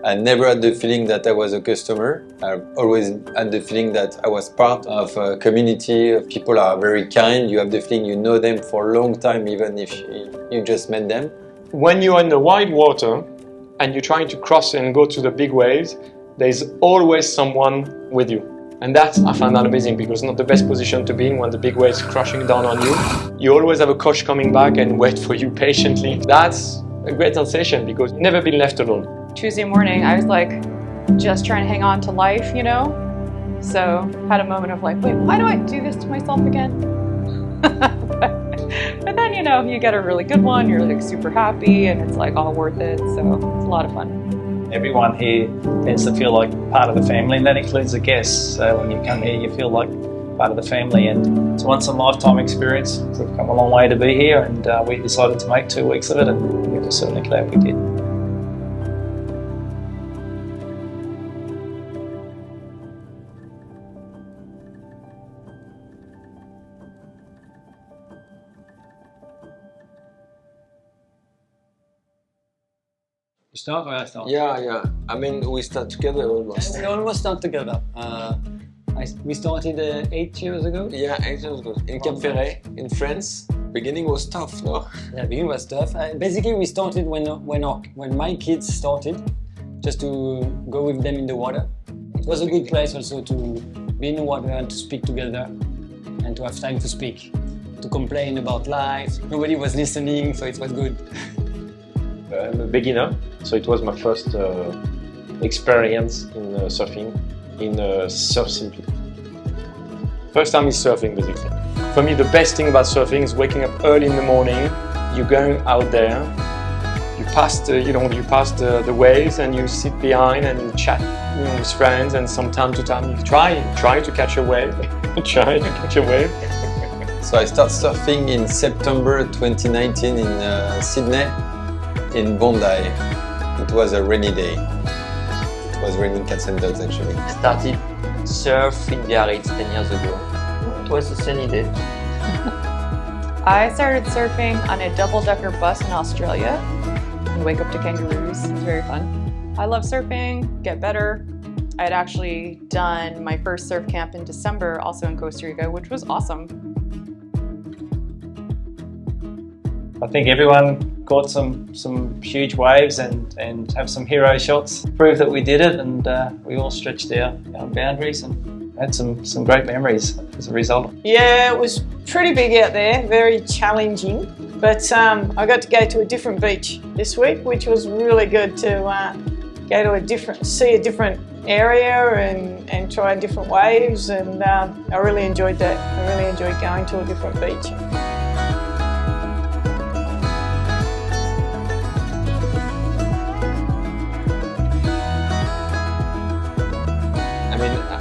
I never had the feeling that I was a customer. I always had the feeling that I was part of a community. People are very kind. You have the feeling you know them for a long time, even if you just met them. When you're in the wide water and you're trying to cross and go to the big waves, there's always someone with you. And that, I find that amazing, because it's not the best position to be in when the big waves crashing down on you. You always have a coach coming back and wait for you patiently. That's a great sensation because you've never been left alone. Tuesday morning, I was like, just trying to hang on to life, you know? So, had a moment of like, wait, why do I do this to myself again? but then, you know, you get a really good one, you're like super happy, and it's like all worth it, so it's a lot of fun. Everyone here tends to feel like part of the family, and that includes the guests. So when you come here, you feel like part of the family, and it's a once-in-a-lifetime experience. We've come a long way to be here, and we decided to make 2 weeks of it, and we're certainly glad we did. You start or I start? Yeah. I mean, we start together almost. We almost start together. We started 8 years ago. Yeah, 8 years ago. In Cap Ferret, in France. Beginning was tough, no? Yeah, beginning was tough. Basically, we started when my kids started, just to go with them in the water. It was a good place also to be in the water and to speak together and to have time to speak, to complain about life. Nobody was listening, so it was good. I'm a beginner, so it was my first experience in surfing, in Surf Simply. First time is surfing, basically. For me, the best thing about surfing is waking up early in the morning. You're going out there, you pass the waves, and you sit behind and you chat, with friends. And from time to time, you try to catch a wave, try to catch a wave. So I started surfing in September 2019 in Sydney. In Bondi. It was a rainy day. It was raining cats and dogs actually. I started surf in Biarritz 10 years ago. It was a sunny day. I started surfing on a double-decker bus in Australia and wake up to kangaroos. It's very fun. I love surfing, get better. I had actually done my first surf camp in December, also in Costa Rica, which was awesome. I think everyone caught some huge waves and have some hero shots. Prove that we did it, and we all stretched our boundaries and had some great memories as a result. Yeah, it was pretty big out there, very challenging. But I got to go to a different beach this week, which was really good to go to see a different area and try different waves, and I really enjoyed that. I really enjoyed going to a different beach.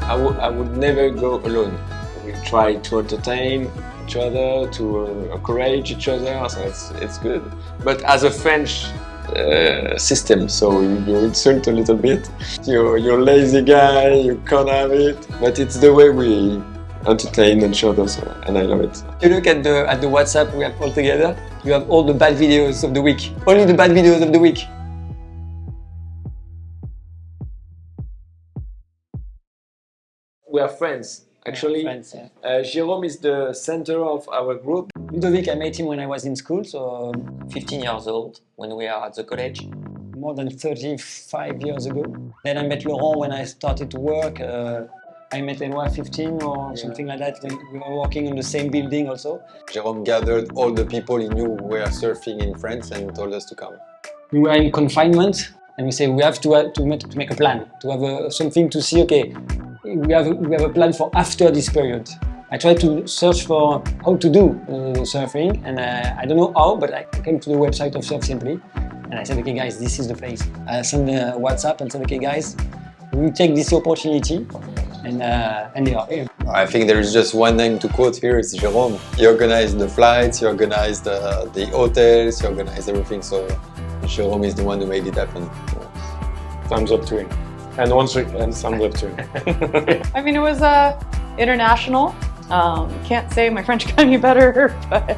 I would never go alone. We try to entertain each other, to encourage each other, so it's good. But as a French system, so you insult a little bit. You're a lazy guy, you can't have it. But it's the way we entertain each other, and I love it. You look at the WhatsApp we have all together, you have all the bad videos of the week. Only the bad videos of the week. We are friends, actually. Yeah, friends, yeah. Jérôme is the center of our group. Ludovic, I met him when I was in school, so 15 years old when we are at the college. more than 35 years ago. Then I met Laurent when I started to work. I met Eloi 15 or something like that. We were working in the same building also. Jérôme gathered all the people he knew who were surfing in France and told us to come. We were in confinement and we say we have to make a plan, to have something to see, okay, we have a plan for after this period. I tried to search for how to do surfing, and I don't know how, but I came to the website of Surf Simply and I said, okay guys, this is the place. I sent a WhatsApp and said, okay guys, we take this opportunity, and they are here. I think there is just one name to quote here, it's Jérôme. He organized the flights, he organized the hotels, he organized everything, so Jérôme is the one who made it happen. Thumbs up to him. And thumbs up to him. I mean, it was international. Can't say my French got any better, but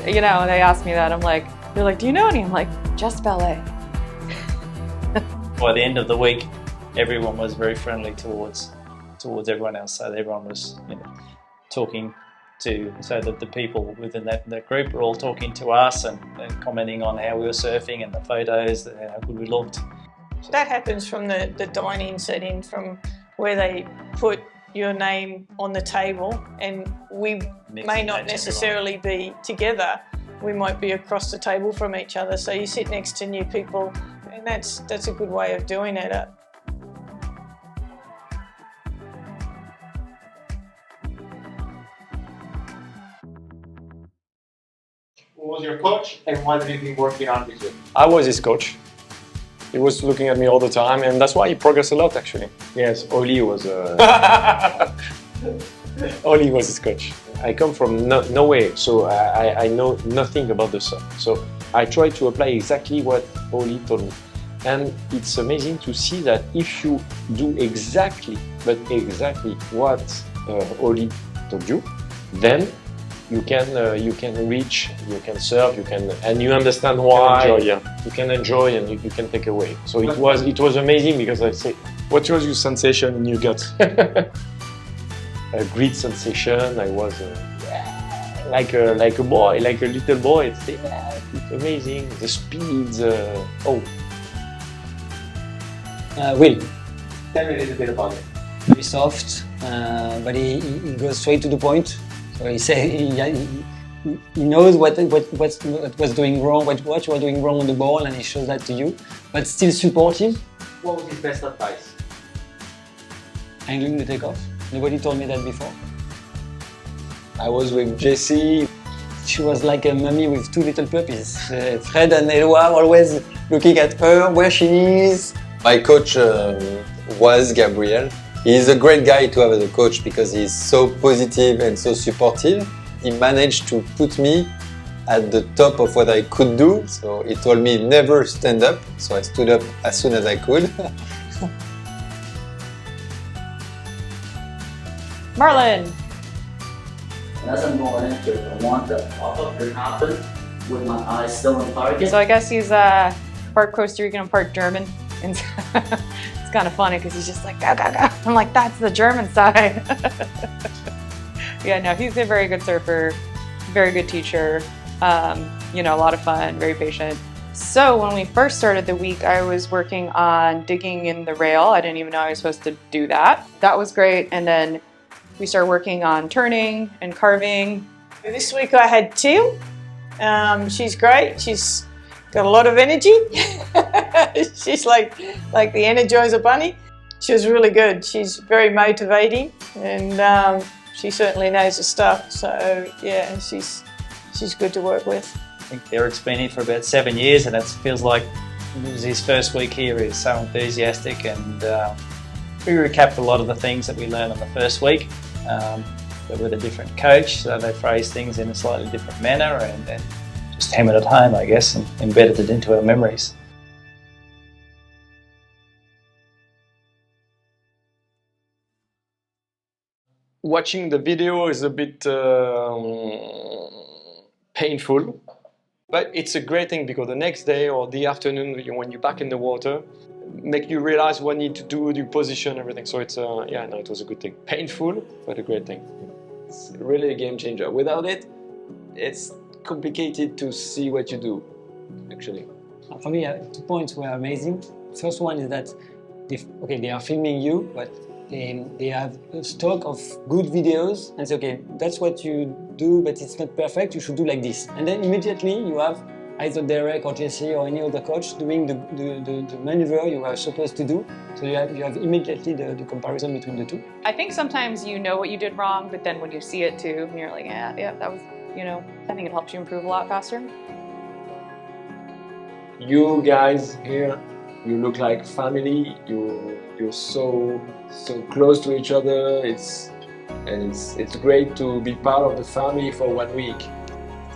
you know, they asked me that. I'm like, they're like, do you know any? I'm like, just ballet. by the end of the week, everyone was very friendly towards everyone else. So everyone was, you know, talking to, so that the people within that group were all talking to us and commenting on how we were surfing and the photos, how good we looked. That happens from the dine-in setting, from where they put your name on the table, and we may not necessarily be together. We might be across the table from each other, so you sit next to new people, and that's a good way of doing it. Who was your coach and what have you been working on with you? I was his coach. He was looking at me all the time, and that's why he progressed a lot, actually. Yes, Oli was Oli was his coach. I come from Norway, so I know nothing about the surf. So I try to apply exactly what Oli told me. And it's amazing to see that if you do exactly what Oli told you, then you can reach, you can surf, and you understand why. You can enjoy and you can take away. So it was amazing, because I say, what was your sensation in your gut? A great sensation. I was like a boy, like a little boy. It's amazing. The speeds. Will. Tell me a little bit about it. Very soft, but he goes straight to the point. So he knows what was doing wrong, what you are doing wrong on the ball, and he shows that to you. But still supportive. What was his best advice? Handling the takeoff. Nobody told me that before. I was with Jessie. She was like a mummy with two little puppies. Fred and Eloi always looking at her, where she is. My coach was Gabriel. He's a great guy to have as a coach because he's so positive and so supportive. He managed to put me at the top of what I could do. So he told me never stand up. So I stood up as soon as I could. Marlon. As I'm going into it, I want the pop-up to happen with my eyes still on target. So I guess he's part Costa Rican and part German. And it's kind of funny because he's just like, go, go, go. I'm like, that's the German side. Yeah, no, he's a very good surfer, very good teacher, you know, a lot of fun, very patient. So when we first started the week, I was working on digging in the rail. I didn't even know I was supposed to do that. That was great. And then we started working on turning and carving. This week I had Teal. She's great. She's got a lot of energy. She's like the Energizer Bunny. She was really good. She's very motivating, and she certainly knows the stuff. So yeah, she's good to work with. I think Eric's been here for about 7 years, and it feels like it was his first week here. He's so enthusiastic, and we recapped a lot of the things that we learned on the first week, but with a different coach, so they phrase things in a slightly different manner, and just hammered it home, I guess, and embedded it into our memories. Watching the video is a bit painful, but it's a great thing because the next day or the afternoon when you're back in the water, make you realize what you need to do, your position, everything. So it's yeah, no, it was a good thing. Painful, but a great thing. It's really a game changer. Without it, it's complicated to see what you do, actually. For me, 2 points were amazing. First one is that they are filming you, but they have a stock of good videos and say, okay, that's what you do, but it's not perfect, you should do like this. And then immediately you have either Derek or Jesse or any other coach doing the maneuver you are supposed to do. So you have immediately the comparison between the two. I think sometimes you know what you did wrong, but then when you see it too, you're like, yeah, that was, you know, I think it helps you improve a lot faster. You guys here, you look like family. You're so close to each other. It's great to be part of the family for 1 week.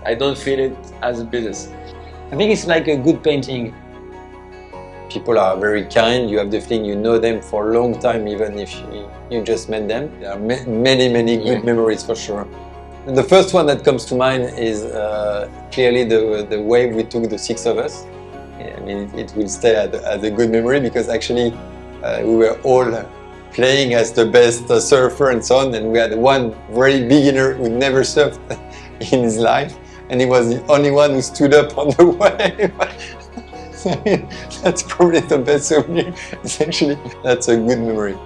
I don't feel it as a business. I think it's like a good painting. People are very kind. You have the feeling you know them for a long time, even if you just met them. There are many good memories for sure. And the first one that comes to mind is clearly the wave we took, the 6 of us. I mean, it will stay as a good memory because actually we were all playing as the best surfer and so on, and we had one very beginner who never surfed in his life, and he was the only one who stood up on the wave. That's probably the best souvenir. Essentially, that's a good memory.